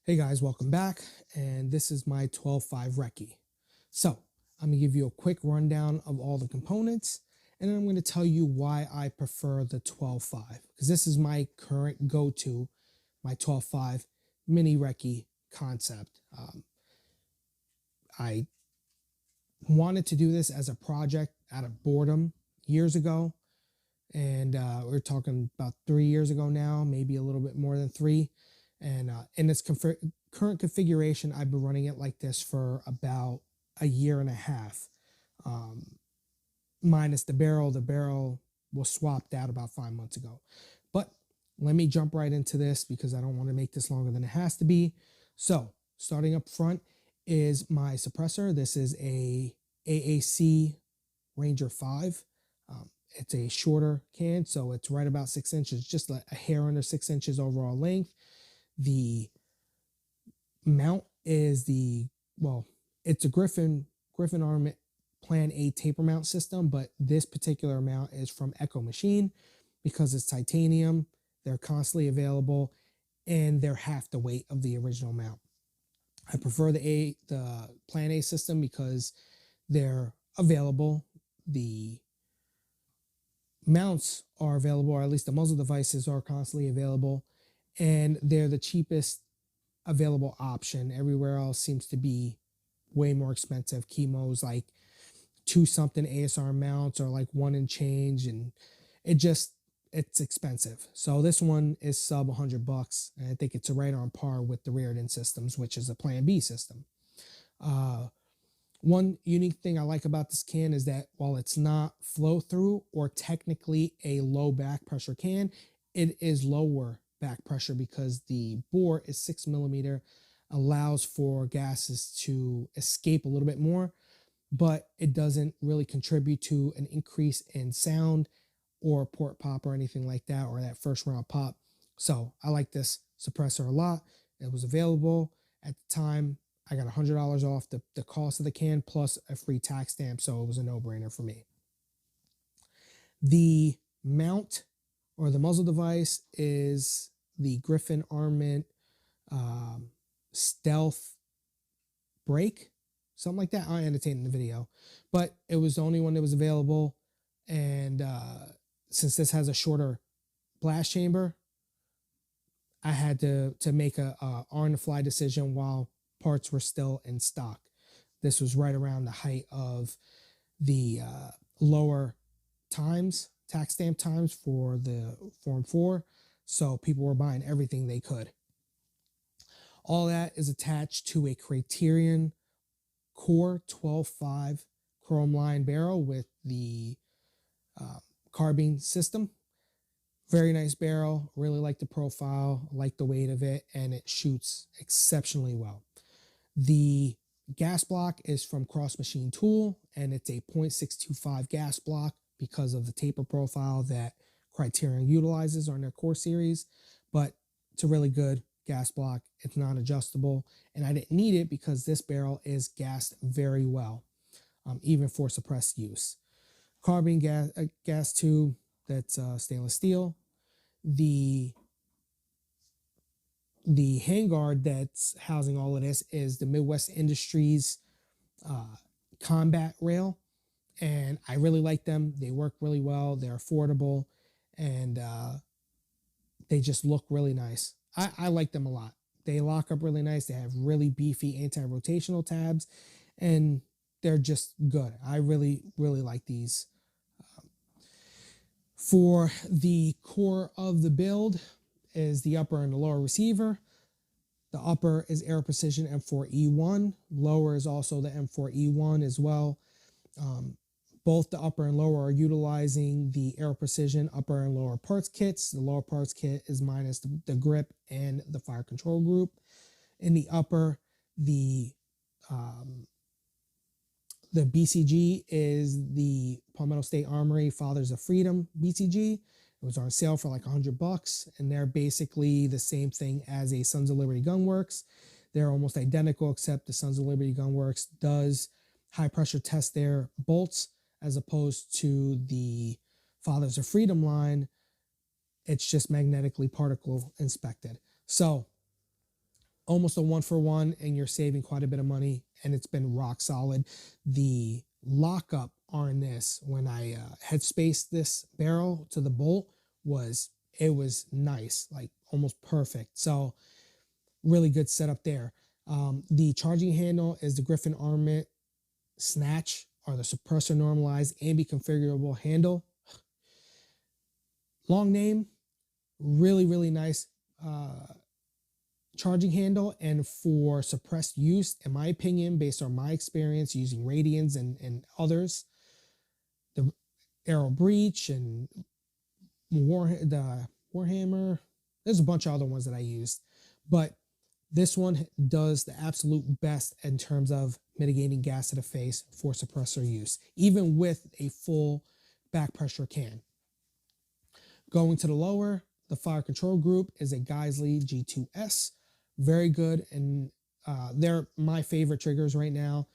Hey guys, welcome back. And this is my 12.5 Recce. So I'm gonna give you a quick rundown of all the components, and then I'm gonna tell you why I prefer the 12.5, because this is my current go-to, my 12.5 mini Recce concept. I wanted to do this as a project out of boredom years ago, and we're talking about 3 years ago now, maybe a little bit more than three. And in its current configuration, I've been running it like this for about a year and a half, um, minus the barrel. The barrel was swapped out about 5 months ago. But let me jump right into this because I don't want to make this longer than it has to be. So starting up front is my suppressor. This is a AAC Ranger 5. It's a shorter can, so it's right about 6 inches, just a hair under 6 inches overall length. The mount is it's a Griffin Armament Plan A taper mount system, but this particular mount is from Echo Machine because it's titanium. They're constantly available, and they're half the weight of the original mount. I prefer the Plan A system because they're available. The mounts are available, or at least the muzzle devices are constantly available, and they're the cheapest available option. Everywhere else seems to be way more expensive. Chemos like two something ASR mounts are like one and change, and it's expensive. So this one is sub $100, and I think it's right on par with the Reardon systems, which is a Plan B system. One unique thing I like about this can is that while it's not flow through or technically a low back pressure can, it is lower back pressure because the bore is 6 millimeter, allows for gases to escape a little bit more, but it doesn't really contribute to an increase in sound or port pop or anything like that, or that first round pop. So I like this suppressor a lot. It was available at the time. I got $100 off the cost of the can plus a free tax stamp, so it was a no-brainer for me. The mount or the muzzle device is the Griffin Armament Stealth Break, something like that. I'll annotate in the video, but it was the only one that was available. And since this has a shorter blast chamber, I had to make a on-the-fly decision while parts were still in stock. This was right around the height of the lower tax stamp times for the Form 4. So people were buying everything they could. All that is attached to a Criterion Core 12.5 chrome line barrel with the carbine system. Very nice barrel. Really like the profile, like the weight of it, and it shoots exceptionally well. The gas block is from Cross Machine Tool, and it's a .625 gas block because of the taper profile that Criterion utilizes on their core series. But it's a really good gas block. It's not adjustable, and I didn't need it because this barrel is gassed very well, even for suppressed use. Carbine gas tube, that's stainless steel. The handguard that's housing all of this is the Midwest Industries combat rail, and I really like them. They work really well, they're affordable, and they just look really nice. I like them a lot. They lock up really nice. They have really beefy anti-rotational tabs, and they're just good. I really like these. For the core of the build is the upper and the lower receiver. The upper is Aero Precision M4E1. Lower is also the M4E1 as well. Both the upper and lower are utilizing the Aero Precision upper and lower parts kits. The lower parts kit is minus the grip and the fire control group. In the upper, the BCG is the Palmetto State Armory Fathers of Freedom BCG. It was on sale for like $100, and they're basically the same thing as a Sons of Liberty Gunworks. They're almost identical, except the Sons of Liberty Gunworks does high pressure test their bolts, as opposed to the Fathers of Freedom line. It's just magnetically particle inspected. So almost a 1-for-1, and you're saving quite a bit of money, and it's been rock solid. The lockup on this, when I headspaced this barrel to the bolt, it was nice, like almost perfect. So really good setup there. The charging handle is the Griffin Armament Snatch, or the suppressor normalized ambi configurable handle. Long name, really nice charging handle, and for suppressed use, in my opinion, based on my experience using Radians and others, the Arrow Breach and the Warhammer, there's a bunch of other ones that I used, but this one does the absolute best in terms of mitigating gas to the face for suppressor use, even with a full back pressure can. Going to the lower, the fire control group is a Geisley G2S. Very good, and they're my favorite triggers right now.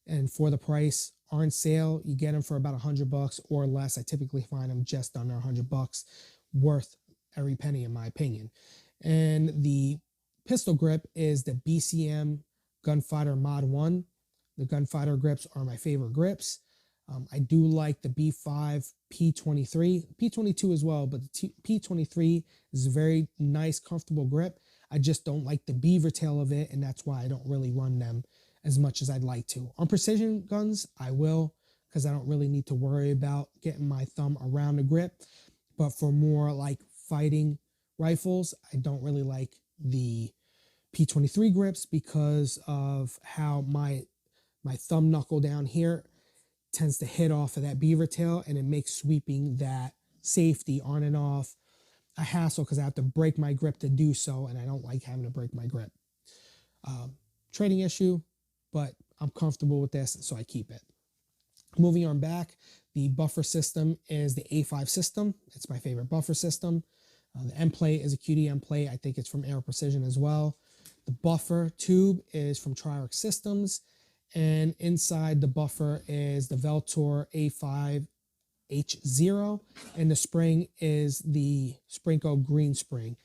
And for the price, on sale, you get them for about $100 or less. I typically find them just under $100, worth every penny in my opinion. And the pistol grip is the BCM Gunfighter Mod 1. The Gunfighter grips are my favorite grips. I do like the B5 P23, P22 as well, but the P23 is a very nice, comfortable grip. I just don't like the beaver tail of it, and that's why I don't really run them as much as I'd like to. On precision guns, I will, because I don't really need to worry about getting my thumb around the grip. But for more like fighting rifles, I don't really like the P23 grips because of how my thumb knuckle down here tends to hit off of that beaver tail, and it makes sweeping that safety on and off a hassle because I have to break my grip to do so, and I don't like having to break my grip. Trading issue, but I'm comfortable with this, so I keep it. Moving on back, the buffer system is the A5 system. It's my favorite buffer system. The end plate is a QDM plate. I think it's from Aero Precision as well. The buffer tube is from Triarch Systems, and inside the buffer is the Veltor A5 H0, and the spring is the Sprinko green spring.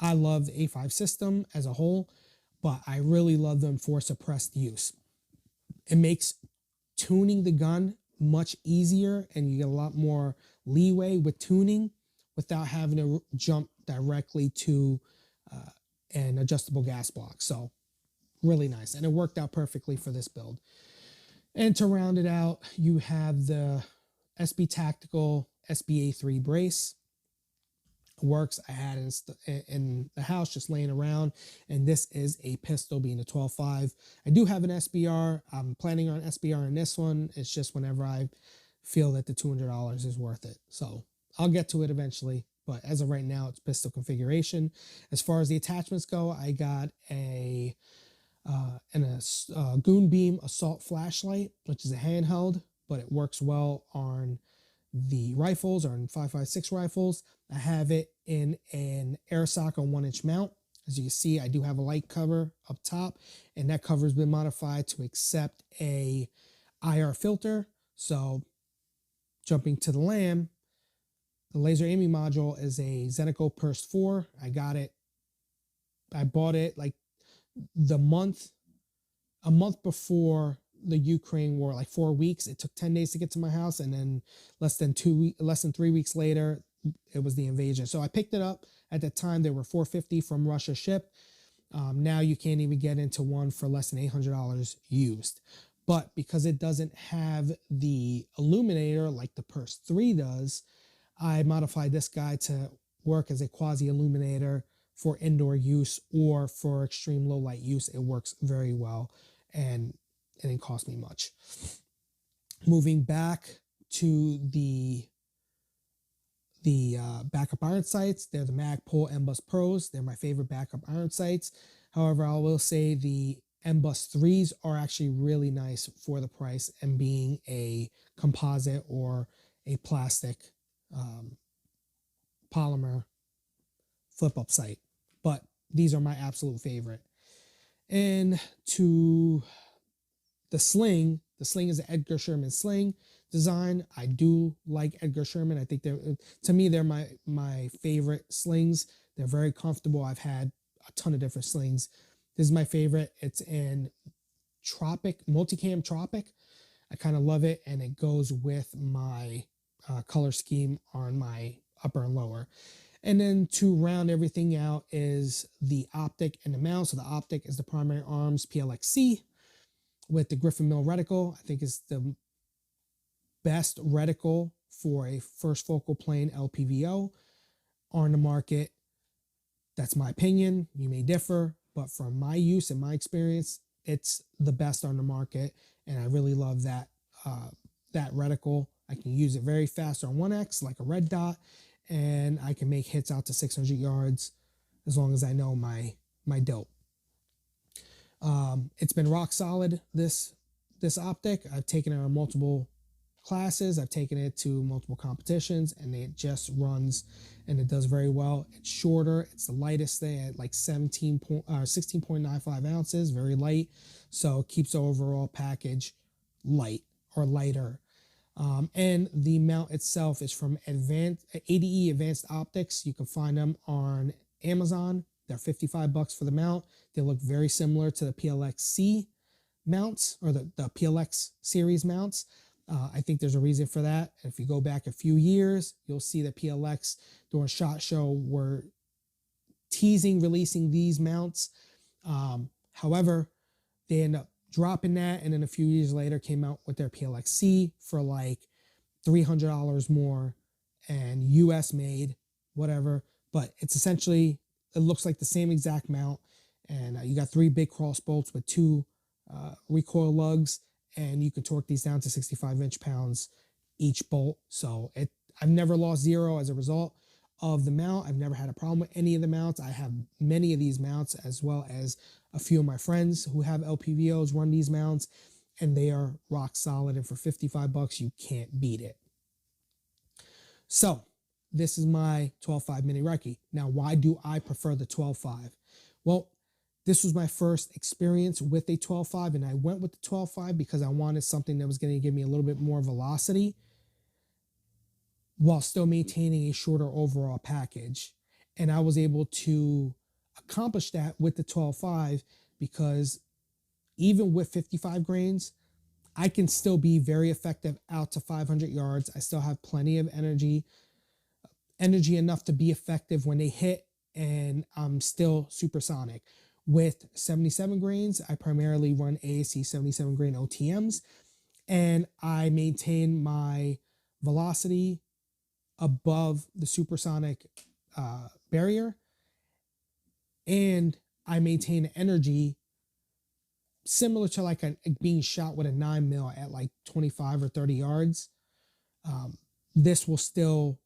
I love the A5 system as a whole, but I really love them for suppressed use. It makes tuning the gun much easier, and you get a lot more leeway with tuning without having to jump directly to an adjustable gas block. So really nice, and it worked out perfectly for this build. And to round it out, you have the SB Tactical SBA3 brace. Works. I had it in the house just laying around, and this is a pistol, being a 12.5. I do have an SBR. I'm planning on SBR in this one. It's just whenever I feel that the $200 is worth it. So I'll get to it eventually, but as of right now, it's pistol configuration. As far as the attachments go, I got a Goon Beam assault flashlight, which is a handheld, but it works well on the rifles, or on 5.56 rifles. I have it in an airsock on 1-inch mount. As you can see, I do have a light cover up top, and that cover has been modified to accept a IR filter. So jumping to the LAM, the laser aiming module is a Zenico Purse 4. I bought it like a month before the Ukraine war, like 4 weeks. It took 10 days to get to my house, and then less than 3 weeks later, it was the invasion. So I picked it up. At the time, they were $450 from Russia shipped. Now you can't even get into one for less than $800 used. But because it doesn't have the illuminator like the Purse 3 does, I modified this guy to work as a quasi illuminator for indoor use or for extreme low light use. It works very well, and it didn't cost me much. Moving back to the backup iron sights, they're the Magpul M-Bus Pros. They're my favorite backup iron sights. However, I will say the M-Bus 3s are actually really nice for the price, and being a composite or a plastic polymer flip-up sight. But these are my absolute favorite. And to the sling is an Edgar Sherman sling design. I do like Edgar Sherman. I think they're my favorite slings. They're very comfortable. I've had a ton of different slings. This is my favorite. It's in Tropic, Multicam Tropic. I kind of love it, and it goes with my color scheme on my upper and lower. And then to round everything out is the optic and the mount. So the optic is the primary arms PLXC with the Griffin Mill reticle. I think is the best reticle for a first focal plane LPVO on the market. That's my opinion. You may differ, but from my use and my experience, it's the best on the market, and I really love that that reticle. I can use it very fast on 1X like a red dot, and I can make hits out to 600 yards as long as I know my dope. It's been rock solid, this optic. I've taken it on multiple classes. I've taken it to multiple competitions, and it just runs and it does very well. It's shorter. It's the lightest thing at like 16.95 ounces, very light. So it keeps the overall package light or lighter. And the mount itself is from ADE Advanced Optics. You can find them on Amazon. They're $55 for the mount. They look very similar to the PLXC mounts or the PLX series mounts. I think there's a reason for that. If you go back a few years, you'll see that PLX during SHOT Show were teasing releasing these mounts. However, they end up dropping that, and then a few years later came out with their PLXC for like $300 more and US made, whatever. But it's essentially, it looks like the same exact mount, and you got 3 big cross bolts with 2 recoil lugs, and you can torque these down to 65 inch-pounds each bolt. So I've never lost zero as a result of the mount. I've never had a problem with any of the mounts. I have many of these mounts, as well as a few of my friends who have LPVOs run these mounts, and they are rock solid. And for $55, you can't beat it. So this is my 12.5 mini Recce. Now, why do I prefer the 12.5? Well, this was my first experience with a 12.5, and I went with the 12.5 because I wanted something that was going to give me a little bit more velocity while still maintaining a shorter overall package. And I was able to accomplish that with the 12.5 because even with 55 grains, I can still be very effective out to 500 yards. I still have plenty of energy enough to be effective when they hit, and I'm still supersonic. With 77 grains, I primarily run AAC 77 grain OTMs, and I maintain my velocity above the supersonic barrier, and I maintain energy similar to like being shot with a 9mm at like 25 or 30 yards. This will still,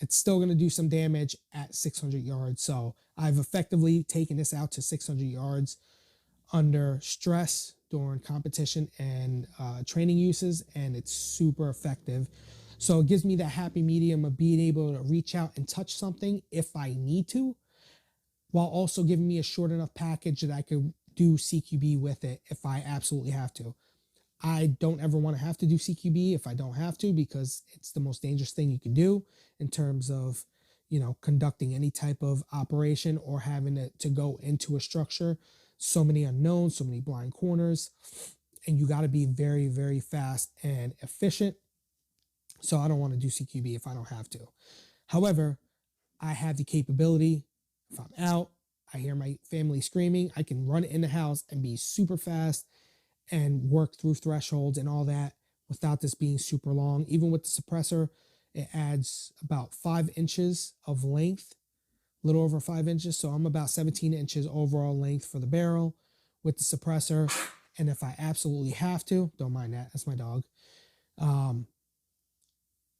it's still going to do some damage at 600 yards. So I've effectively taken this out to 600 yards under stress during competition and training uses, and it's super effective. So it gives me that happy medium of being able to reach out and touch something if I need to, while also giving me a short enough package that I could do CQB with it if I absolutely have to. I don't ever want to have to do CQB if I don't have to, because it's the most dangerous thing you can do in terms of, you know, conducting any type of operation or having to go into a structure. So many unknowns, so many blind corners, and you got to be very, very fast and efficient. So I don't want to do CQB if I don't have to. However, I have the capability. If I'm out, I hear my family screaming, I can run in the house and be super fast and work through thresholds and all that without this being super long. Even with the suppressor, it adds about 5 inches of length, a little over 5 inches. So I'm about 17 inches overall length for the barrel with the suppressor. And if I absolutely have to, don't mind that, that's my dog.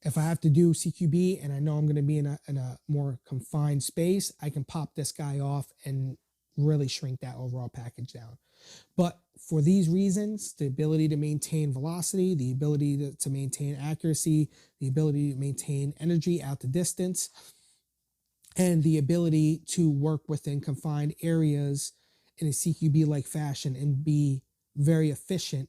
If I have to do CQB and I know I'm going to be in a more confined space, I can pop this guy off and really shrink that overall package down. But for these reasons, the ability to maintain velocity, the ability to maintain accuracy, the ability to maintain energy out the distance, and the ability to work within confined areas in a CQB-like fashion and be very efficient,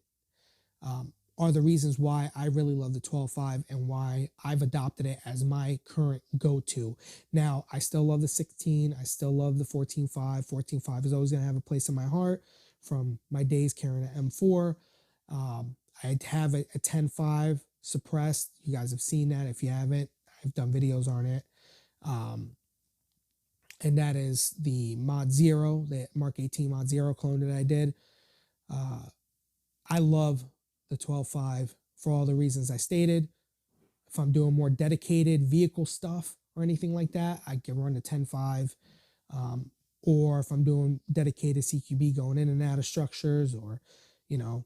are the reasons why I really love the 12.5 and why I've adopted it as my current go-to. Now, I still love the 16. I still love the 14.5. 14.5 is always going to have a place in my heart from my days carrying an M4. I have a 10.5 suppressed. You guys have seen that. If you haven't, I've done videos on it. And that is the Mod Zero, the Mark 18 Mod Zero clone that I did. I love the 12.5 for all the reasons I stated. If I'm doing more dedicated vehicle stuff or anything like that, I can run the 10.5. Or if I'm doing dedicated CQB going in and out of structures, or, you know,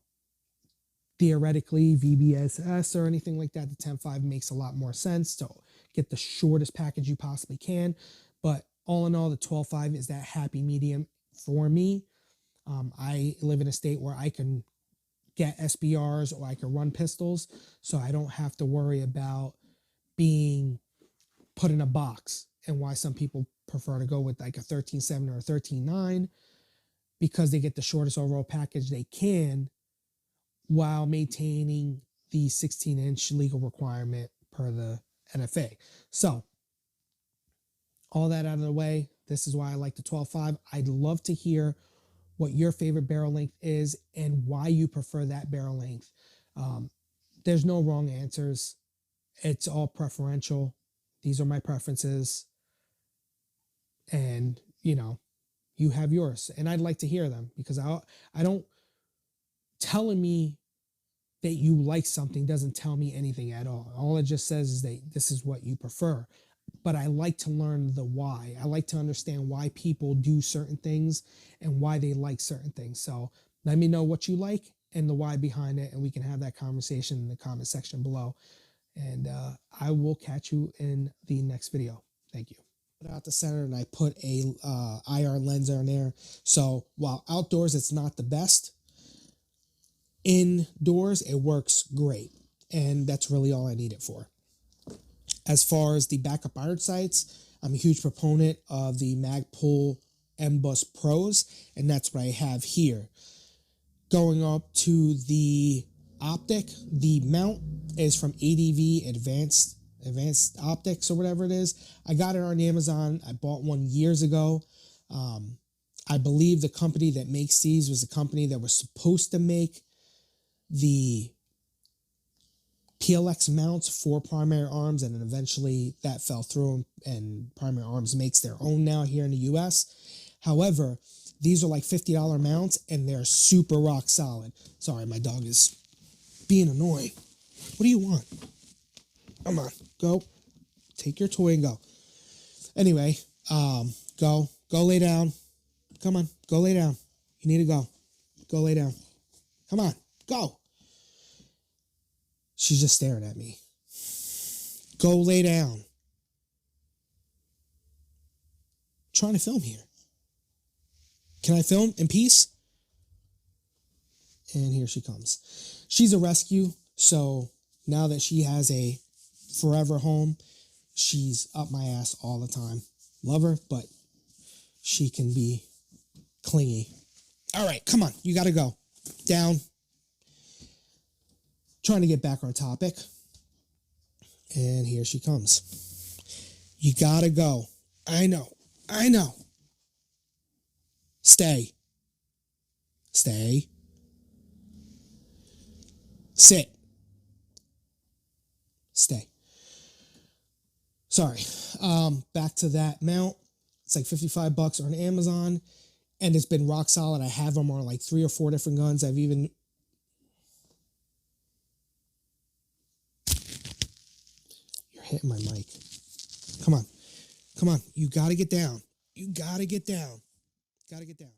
theoretically VBSS or anything like that, the 10.5 makes a lot more sense to get the shortest package you possibly can. But all in all, the 12.5 is that happy medium for me. I live in a state where I can get SBRs or I can run pistols, so I don't have to worry about being put in a box, and why some people prefer to go with like a 13.7 or a 13.9, because they get the shortest overall package they can while maintaining the 16-inch legal requirement per the NFA. So all that out of the way, this is why I like the 12.5. I'd love to hear what your favorite barrel length is and why you prefer that barrel length. There's no wrong answers. It's all preferential. These are my preferences. And, you know, you have yours. And I'd like to hear them, because I don't, telling me that you like something doesn't tell me anything at all. All it just says is that this is what you prefer. But I like to learn the why. I like to understand why people do certain things and why they like certain things. So let me know what you like and the why behind it, and we can have that conversation in the comment section below. And I will catch you in the next video. Thank you. Put out the center, and I put a IR lens on there. So while outdoors it's not the best, indoors it works great, and that's really all I need it for. As far as the backup iron sights, I'm a huge proponent of the Magpul M-Bus Pros, and that's what I have here. Going up to the optic, the mount is from ADV Advanced Optics or whatever it is. I got it on Amazon. I bought one years ago. I believe the company that makes these was the company that was supposed to make the PLX mounts for Primary Arms, and then eventually that fell through, and Primary Arms makes their own now here in the US. However, these are like $50 mounts, and they're super rock solid. Sorry, my dog is being annoying. What do you want? Come on, go. Take your toy and go. Anyway, go lay down. Come on, go lay down. You need to go. Go lay down. Come on, go. She's just staring at me. Go lay down. I'm trying to film here. Can I film in peace? And here she comes. She's a rescue, so now that she has a forever home, she's up my ass all the time. Love her, but she can be clingy. All right, come on. You got to go. Down. Trying to get back on topic. And here she comes. You got to go. I know. Stay. Stay. Sit. Stay. Sorry. Back to that mount. It's like $55 on Amazon, and it's been rock solid. I have them on like 3 or 4 different guns. I've even... You're hitting my mic. Come on. Come on. You got to get down. You got to get down. Got to get down.